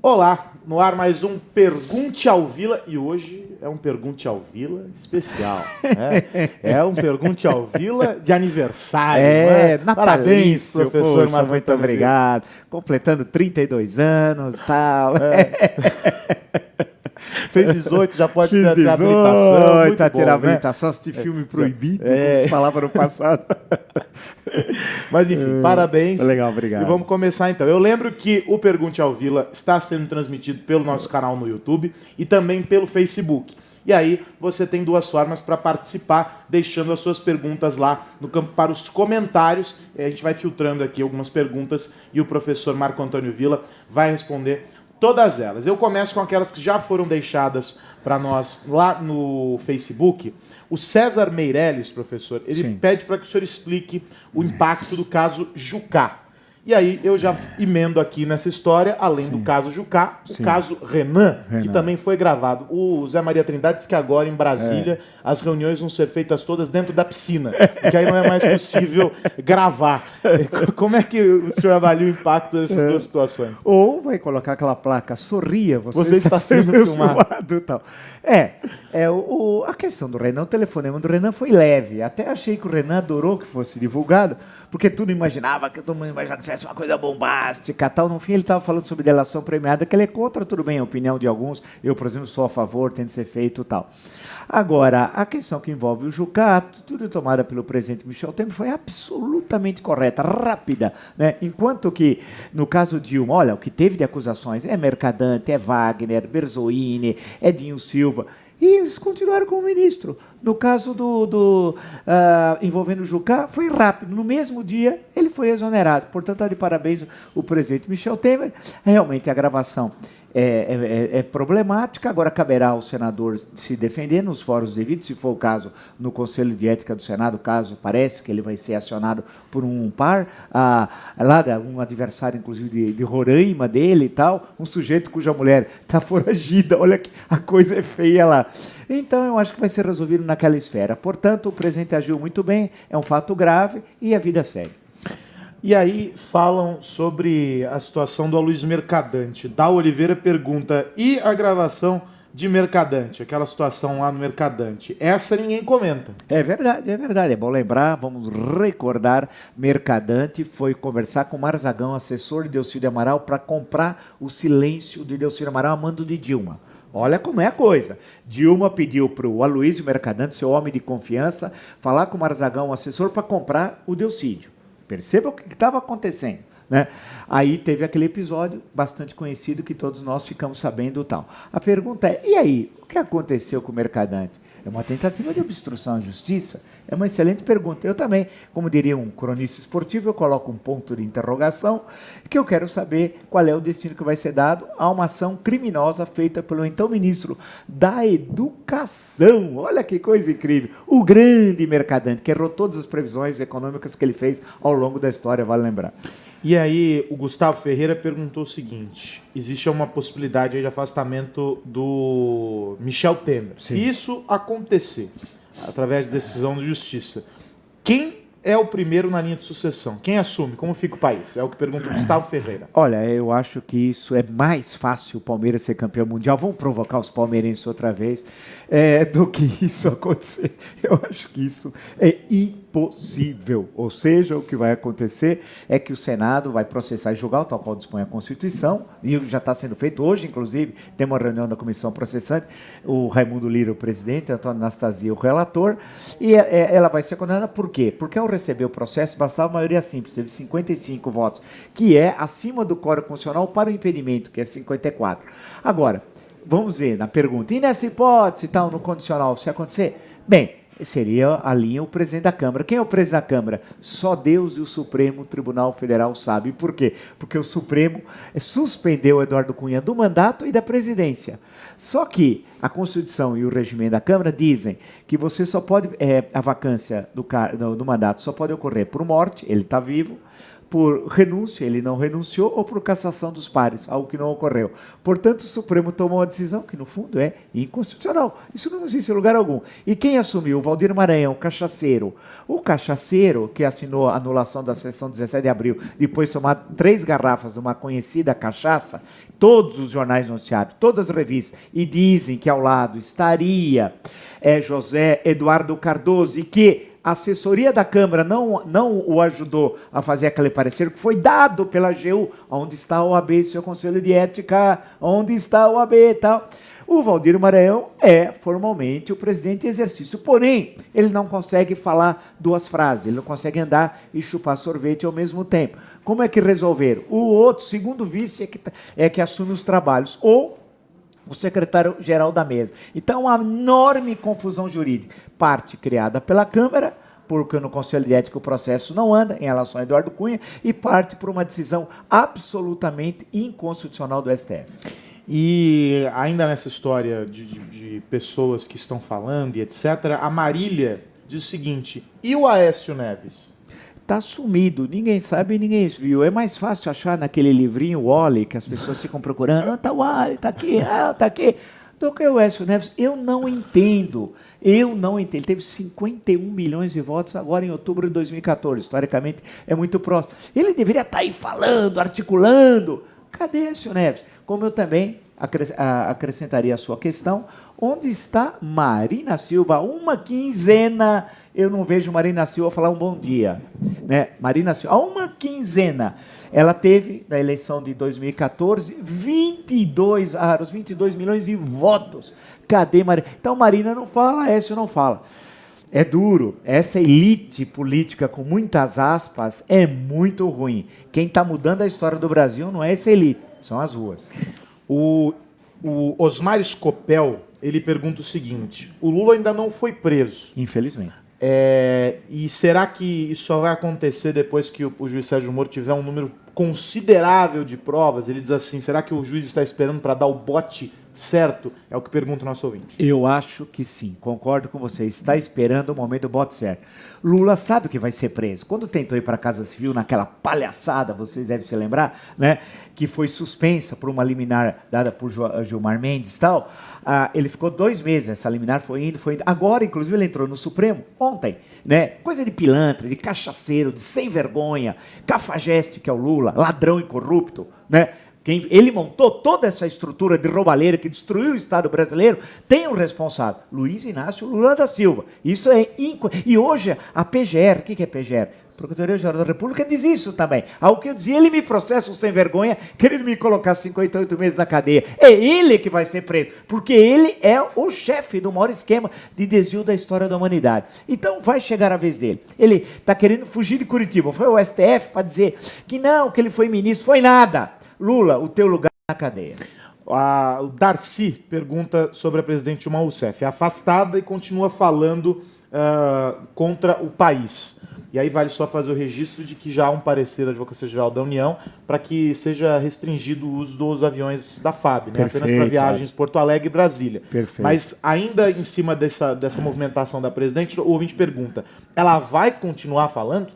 Olá, no ar mais um Pergunte ao Vila e hoje é um Pergunte ao Vila especial. É um Pergunte ao Vila de aniversário. Parabéns, professor Marco. Muito obrigado. Completando 32 anos e tal. Fez 18, já pode ter habilitação. Muito ter habilitação, assistir filme proibido, como se falava no passado. Mas enfim, parabéns. Legal, obrigado. E vamos começar então. Eu lembro que o Pergunte ao Vila está sendo transmitido pelo nosso canal no YouTube e também pelo Facebook. E aí você tem duas formas para participar, deixando as suas perguntas lá no campo para os comentários. A gente vai filtrando aqui algumas perguntas e o professor Marco Antônio Villa vai responder todas elas. Eu começo com aquelas que já foram deixadas para nós lá no Facebook. O César Meirelles, professor, ele pede para que o senhor explique o impacto do caso Jucá. E aí eu já emendo aqui nessa história, além do caso Jucá, o caso Renan, que também foi gravado. O Zé Maria Trindade diz que agora em Brasília as reuniões vão ser feitas todas dentro da piscina, porque aí não é mais possível gravar. Como é que o senhor avalia o impacto dessas duas situações? Ou vai colocar aquela placa, sorria, você está sendo filmado. Tal. A questão do Renan, o telefonema do Renan foi leve. Até achei que o Renan adorou que fosse divulgado, porque todo mundo imaginava que fosse uma coisa bombástica tal. No fim, ele estava falando sobre delação premiada, que ele é contra, tudo bem, a opinião de alguns. Eu, por exemplo, sou a favor, tem de ser feito tal. Agora, a questão que envolve o Jucá, tudo tomada pelo presidente Michel Temer, foi absolutamente correta, rápida, né? Enquanto que, no caso Dilma, olha, o que teve de acusações é Mercadante, é Wagner, Berzoini, é Dinho Silva, e eles continuaram como ministro. No caso envolvendo o Jucá, foi rápido. No mesmo dia, ele foi exonerado. Portanto, está de parabéns o presidente Michel Temer. Realmente, a gravação é problemática. Agora, caberá ao senador se defender nos fóruns devidos, se for o caso, no Conselho de Ética do Senado, caso parece que ele vai ser acionado por um par, um adversário, inclusive, de Roraima dele e tal, um sujeito cuja mulher está foragida. Olha que a coisa é feia lá. Então, eu acho que vai ser resolvido naquela esfera. Portanto, o presidente agiu muito bem, é um fato grave e a vida segue. E aí falam sobre a situação do Aloysio Mercadante. Dá Oliveira pergunta, e a gravação de Mercadante? Aquela situação lá no Mercadante. Essa ninguém comenta. É verdade, é verdade. É bom lembrar, vamos recordar, Mercadante foi conversar com Marzagão, assessor de Delcídio Amaral, para comprar o silêncio de Delcídio Amaral a mando de Dilma. Olha como é a coisa. Dilma pediu para o Aloysio Mercadante, seu homem de confiança, falar com o Marzagão, o assessor, para comprar o Delcídio. Perceba o que estava acontecendo, né? Aí teve aquele episódio bastante conhecido que todos nós ficamos sabendo tal. A pergunta é, e aí, o que aconteceu com o Mercadante? É uma tentativa de obstrução à justiça? É uma excelente pergunta. Eu também, como diria um cronista esportivo, eu coloco um ponto de interrogação, que eu quero saber qual é o destino que vai ser dado a uma ação criminosa feita pelo então ministro da Educação. Olha que coisa incrível. O grande Mercadante, que errou todas as previsões econômicas que ele fez ao longo da história, vale lembrar. E aí, o Gustavo Ferreira perguntou o seguinte, existe uma possibilidade aí de afastamento do Michel Temer. Sim. Se isso acontecer, através de decisão de justiça, quem é o primeiro na linha de sucessão? Quem assume? Como fica o país? É o que pergunta o Gustavo Ferreira. Olha, eu acho que isso é mais fácil o Palmeiras ser campeão mundial. Vamos provocar os palmeirenses outra vez do que isso acontecer. Eu acho que isso é impossível. Ou seja, o que vai acontecer é que o Senado vai processar e julgar, o tal qual dispõe a Constituição, e já está sendo feito hoje, inclusive, tem uma reunião da comissão processante, o Raimundo Lira, o presidente, Antônio Anastasia, o relator, e ela vai ser condenada por quê? Porque ao receber o processo, bastava maioria simples, teve 55 votos, que é acima do quórum constitucional para o impedimento, que é 54. Agora, vamos ver na pergunta, e nessa hipótese, tal, no condicional, se acontecer? Bem, seria a linha o presidente da Câmara. Quem é o presidente da Câmara? Só Deus e o Supremo Tribunal Federal sabem. Por quê? Porque o Supremo suspendeu o Eduardo Cunha do mandato e da presidência. Só que a Constituição e o regimento da Câmara dizem que você só pode, a vacância do mandato só pode ocorrer por morte, ele está vivo, por renúncia, ele não renunciou, ou por cassação dos pares, algo que não ocorreu. Portanto, o Supremo tomou uma decisão que, no fundo, é inconstitucional. Isso não existe em lugar algum. E quem assumiu? O Valdir Maranhão, cachaceiro. O cachaceiro que assinou a anulação da sessão 17 de abril, depois de tomar 3 garrafas de uma conhecida cachaça, todos os jornais noticiaram, todas as revistas, e dizem que ao lado estaria José Eduardo Cardoso, e que a assessoria da Câmara não o ajudou a fazer aquele parecer que foi dado pela AGU. Onde está o OAB, seu Conselho de Ética? Onde está o OAB e tal? O Valdir Maranhão é formalmente o presidente em exercício, porém, ele não consegue falar 2 frases, ele não consegue andar e chupar sorvete ao mesmo tempo. Como é que resolveram? O outro, segundo vice, é que assume os trabalhos, ou o secretário-geral da mesa. Então, uma enorme confusão jurídica. Parte criada pela Câmara, porque no Conselho de Ética o processo não anda em relação a Eduardo Cunha, e parte por uma decisão absolutamente inconstitucional do STF. E ainda nessa história de pessoas que estão falando e etc., a Marília diz o seguinte: e o Aécio Neves? Está sumido, ninguém sabe, ninguém viu. É mais fácil achar naquele livrinho Wally que as pessoas ficam procurando. Está o Wally, está aqui, está aqui. Do que o Aécio Neves, eu não entendo. Ele teve 51 milhões de votos agora em outubro de 2014. Historicamente, é muito próximo. Ele deveria estar aí falando, articulando. Cadê Aécio Neves? Como eu também acrescentaria a sua questão, onde está Marina Silva? Uma quinzena, eu não vejo Marina Silva falar um bom dia. Né? Marina Silva, há uma quinzena. Ela teve, na eleição de 2014, 22 milhões de votos. Cadê Marina? Então, Marina não fala, Aécio não fala. É duro. Essa elite política, com muitas aspas, é muito ruim. Quem está mudando a história do Brasil não é essa elite, são as ruas. O Osmar Scopel, ele pergunta o seguinte: o Lula ainda não foi preso. Infelizmente. E será que isso só vai acontecer depois que o juiz Sérgio Moro tiver um número considerável de provas? Ele diz assim: será que o juiz está esperando para dar o bote certo? É o que pergunta o nosso ouvinte. Eu acho que sim, concordo com você. Está esperando o momento do bote certo. Lula sabe que vai ser preso. Quando tentou ir para a Casa Civil, naquela palhaçada, vocês devem se lembrar, né, que foi suspensa por uma liminar dada por Gilmar Mendes e tal, ele ficou 2 meses, essa liminar foi indo. Agora, inclusive, ele entrou no Supremo ontem, né? Coisa de pilantra, de cachaceiro, de sem vergonha, cafajeste, que é o Lula, ladrão e corrupto, né? Ele montou toda essa estrutura de roubalheira que destruiu o Estado brasileiro, tem um responsável, Luiz Inácio Lula da Silva. Isso é E hoje a PGR, o que é PGR? Procuradoria-Geral da República diz isso também. Ao que eu dizia, ele me processa sem vergonha, querendo me colocar 58 meses na cadeia. É ele que vai ser preso, porque ele é o chefe do maior esquema de desvio da história da humanidade. Então vai chegar a vez dele. Ele está querendo fugir de Curitiba. Foi o STF para dizer que não, que ele foi ministro. Foi nada. Lula, o teu lugar na cadeia. O Darcy pergunta sobre a presidente Dilma Rousseff. É afastada e continua falando contra o país. E aí vale só fazer o registro de que já há um parecer da Advocacia Geral da União para que seja restringido o uso dos aviões da FAB, né? Apenas para viagens Porto Alegre e Brasília. Perfeito. Mas ainda em cima dessa movimentação da presidente, o ouvinte pergunta: ela vai continuar falando?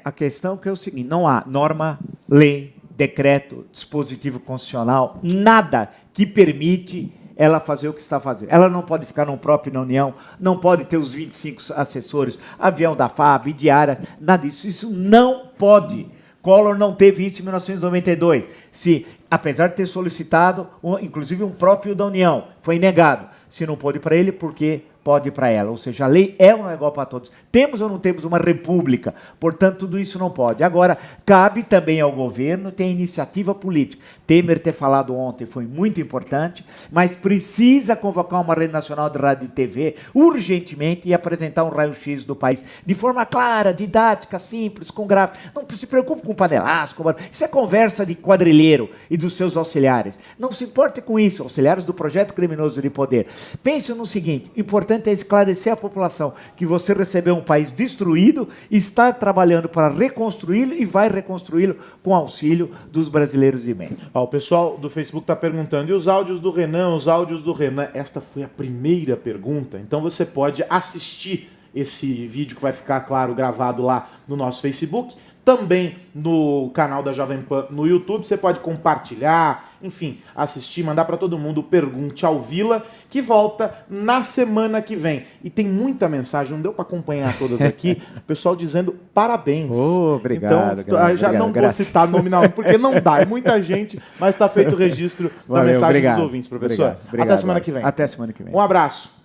A questão que é o seguinte: não há norma, lei, decreto, dispositivo constitucional, nada que permite ela fazer o que está fazendo. Ela não pode ficar no próprio na União, não pode ter os 25 assessores, avião da FAB, diárias, nada disso. Isso não pode. Collor não teve isso em 1992. Apesar de ter solicitado, inclusive um próprio da União, foi negado. Se não pode para ele, porque pode para ela. Ou seja, a lei é um igual para todos. Temos ou não temos uma república? Portanto, tudo isso não pode. Agora, cabe também ao governo ter iniciativa política. Temer ter falado ontem foi muito importante, mas precisa convocar uma rede nacional de rádio e TV urgentemente e apresentar um raio-x do país de forma clara, didática, simples, com gráficos. Não se preocupe com panelaço, isso é conversa de quadrilheiro e dos seus auxiliares. Não se importe com isso, auxiliares do projeto criminoso de poder. Pense no seguinte: importante é esclarecer a população que você recebeu um país destruído, está trabalhando para reconstruí-lo e vai reconstruí-lo com auxílio dos brasileiros de bem. O pessoal do Facebook está perguntando: e os áudios do Renan? Os áudios do Renan? Esta foi a primeira pergunta. Então você pode assistir esse vídeo que vai ficar, claro, gravado lá no nosso Facebook. também no canal da Jovem Pan no YouTube. Você pode compartilhar, enfim, assistir, mandar para todo mundo o Pergunte ao Vila, que volta na semana que vem. E tem muita mensagem, não deu para acompanhar todas aqui, o pessoal dizendo parabéns. Obrigado. Então, já não vou citar nominalmente, porque não dá, é muita gente, mas está feito o registro da mensagem dos ouvintes, professor. Obrigado. Até semana que vem. Até semana que vem. Um abraço.